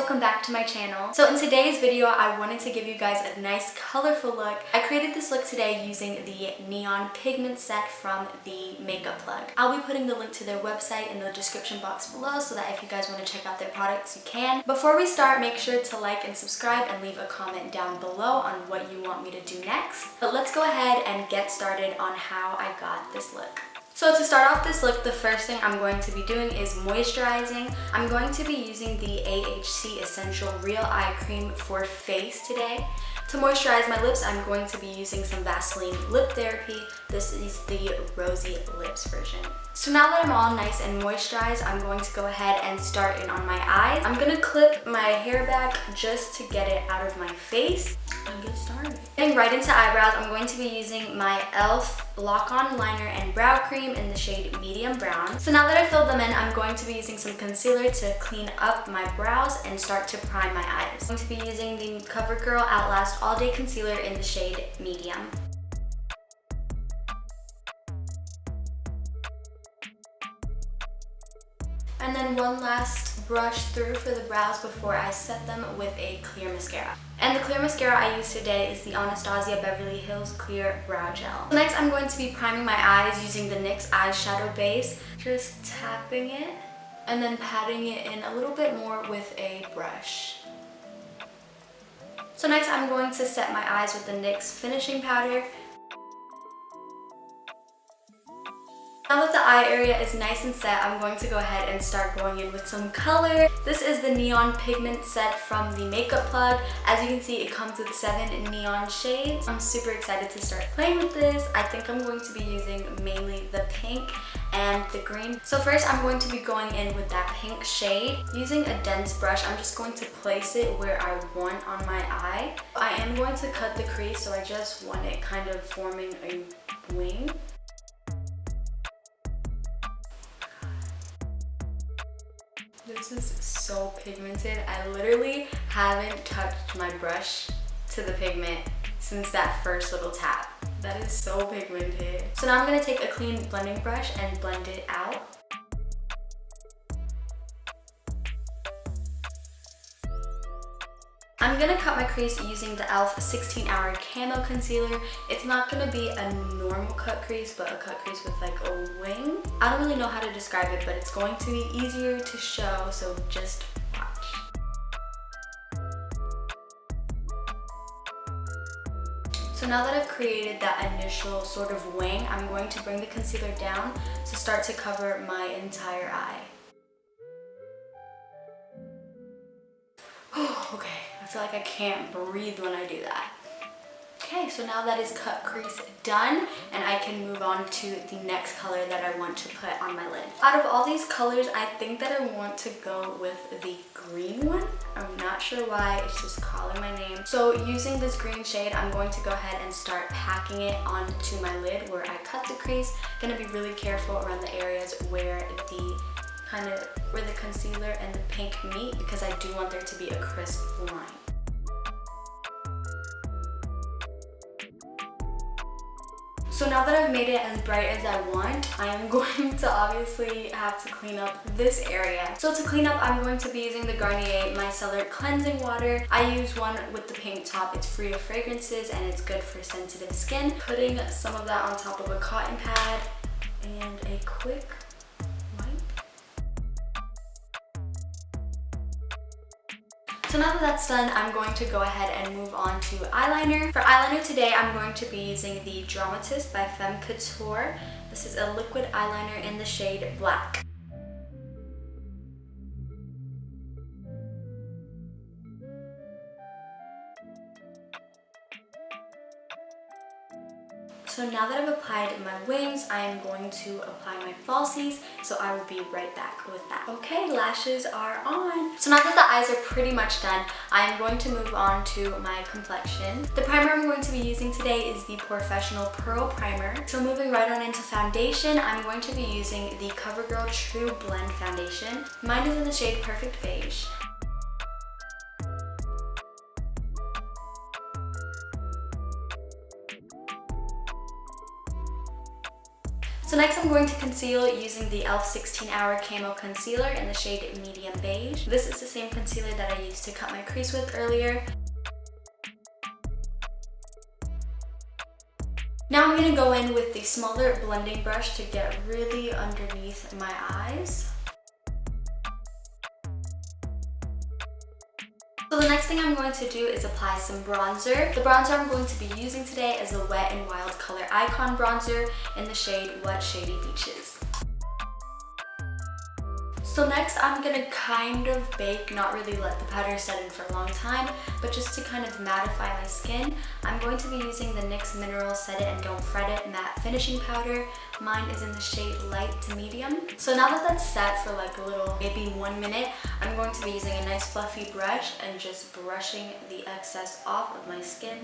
welcome back to my channel. So in today's video, I wanted to give you guys a nice colorful look. I created this look today using the neon pigment set from the Makeup Plug. I'll be putting the link to their website in the description box below so that if you guys want to check out their products, you can. Before we start, make sure to like and subscribe and leave a comment down below on what you want me to do next. But let's go ahead and get started on how I got this look. So to start off this look, the first thing I'm going to be doing is moisturizing. I'm going to be using the AHC Essential Real Eye Cream for face today. To moisturize my lips, I'm going to be using some Vaseline Lip Therapy. This is the Rosy Lips version. So now that I'm all nice and moisturized, I'm going to go ahead and start in on my eyes. I'm going to clip my hair back just to get it out of my face and get started. Getting right into eyebrows, I'm going to be using my e.l.f. Lock-On Liner and Brow Cream in the shade Medium Brown. So now that I've filled them in, I'm going to be using some concealer to clean up my brows and start to prime my eyes. I'm going to be using the CoverGirl Outlast All Day Concealer in the shade Medium. And then one last brush through for the brows before I set them with a clear mascara. And the clear mascara I use today is the Anastasia Beverly Hills Clear Brow Gel. So next I'm going to be priming my eyes using the NYX eyeshadow base. Just tapping it and then patting it in a little bit more with a brush. So next I'm going to set my eyes with the NYX finishing powder. Now that the eye area is nice and set, I'm going to go ahead and start going in with some color. This is the neon pigment set from the Makeup Plug. As you can see, it comes with 7 neon shades. I'm super excited to start playing with this. I think I'm going to be using mainly the pink and the green. So first I'm going to be going in with that pink shade. Using a dense brush, I'm just going to place it where I want on my eye. I am going to cut the crease, so I just want it kind of forming a wing. This is so pigmented. I literally haven't touched my brush to the pigment since that first little tap. That is so pigmented. So now I'm going to take a clean blending brush and blend it out. I'm going to cut my crease using the e.l.f. 16-Hour Camo Concealer. It's not going to be a normal cut crease, but a cut crease with like a wing. I don't really know how to describe it, but it's going to be easier to show, so just watch. So now that I've created that initial sort of wing, I'm going to bring the concealer down to start to cover my entire eye. Okay. I feel like I can't breathe when I do that. Okay, so now that is cut crease done, and I can move on to the next color that I want to put on my lid. Out of all these colors, I think that I want to go with the green one. I'm not sure why, it's just calling my name. So using this green shade, I'm going to go ahead and start packing it onto my lid where I cut the crease. Gonna be really careful around the areas where the concealer and the pink meet, because I do want there to be a crisp line. So now that I've made it as bright as I want, I am going to obviously have to clean up this area. So to clean up, I'm going to be using the Garnier Micellar Cleansing Water. I use one with the pink top. It's free of fragrances and it's good for sensitive skin. Putting some of that on top of a cotton pad and a quick wipe. So now that that's done, I'm going to go ahead and move on to eyeliner. For eyeliner today, I'm going to be using the Dramatist by Femme Couture. This is a liquid eyeliner in the shade Black. So now that I've applied my wings, I am going to apply my falsies, so I will be right back with that. Okay, lashes are on. So now that the eyes are pretty much done, I am going to move on to my complexion. The primer I'm going to be using today is the Professional Pearl Primer. So moving right on into foundation, I'm going to be using the CoverGirl True Blend Foundation. Mine is in the shade Perfect Beige. So next I'm going to conceal using the e.l.f. 16 Hour Camo Concealer in the shade Medium Beige. This is the same concealer that I used to cut my crease with earlier. Now I'm going to go in with the smaller blending brush to get really underneath my eyes. So the next thing I'm going to do is apply some bronzer. The bronzer I'm going to be using today is the Wet n Wild Color Icon Bronzer in the shade Wet Shady Beaches. So next I'm going to kind of bake, not really let the powder set in for a long time, but just to kind of mattify my skin. I'm going to be using the NYX Mineral Set It and Don't Fret It Matte Finishing Powder. Mine is in the shade Light to Medium. So now that that's set for like a little, maybe 1 minute, I'm going to be using a nice fluffy brush and just brushing the excess off of my skin.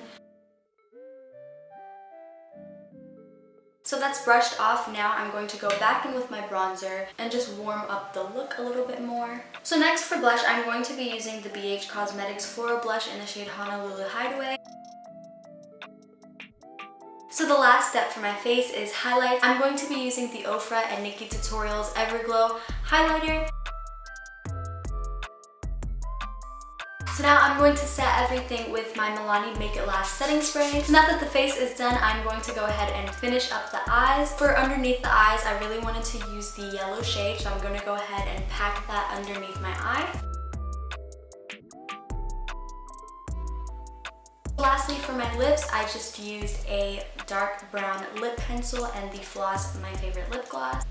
So that's brushed off. Now I'm going to go back in with my bronzer and just warm up the look a little bit more. So next for blush, I'm going to be using the BH Cosmetics Floral Blush in the shade Honolulu Hideaway. So the last step for my face is highlights. I'm going to be using the Ofra and Nikki Tutorials Everglow Highlighter. So now I'm going to set everything with my Milani Make It Last setting spray. So now that the face is done, I'm going to go ahead and finish up the eyes. For underneath the eyes, I really wanted to use the yellow shade, so I'm going to go ahead and pack that underneath my eye. Lastly, for my lips, I just used a dark brown lip pencil and the Floss My Favorite Lip Gloss.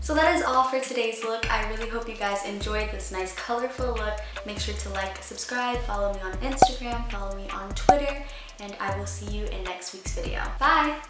So that is all for today's look. I really hope you guys enjoyed this nice colorful look. Make sure to like, subscribe, follow me on Instagram, follow me on Twitter, and I will see you in next week's video. Bye!